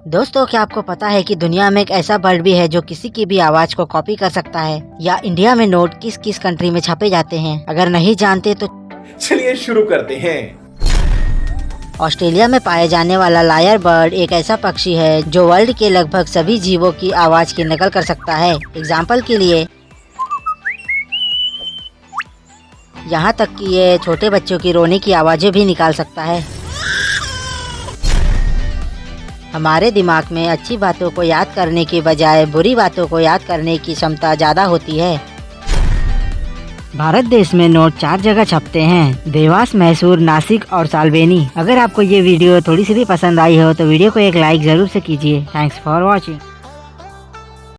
दोस्तों, क्या आपको पता है कि दुनिया में एक ऐसा बर्ड भी है जो किसी की भी आवाज को कॉपी कर सकता है? या इंडिया में नोट किस किस कंट्री में छापे जाते हैं? अगर नहीं जानते तो चलिए शुरू करते हैं। ऑस्ट्रेलिया में पाए जाने वाला लायर बर्ड एक ऐसा पक्षी है जो वर्ल्ड के लगभग सभी जीवों की आवाज की नकल कर सकता है। एग्जाम्पल के लिए यहाँ तक कि ये छोटे बच्चों की रोने की आवाजें भी निकाल सकता है। हमारे दिमाग में अच्छी बातों को याद करने की बजाय बुरी बातों को याद करने की क्षमता ज़्यादा होती है। भारत देश में नोट 4 जगह छपते हैं: देवास, मैसूर, नासिक और साल्वेनी। अगर आपको ये वीडियो थोड़ी सी भी पसंद आई हो तो वीडियो को एक लाइक ज़रूर से कीजिए। Thanks for watching.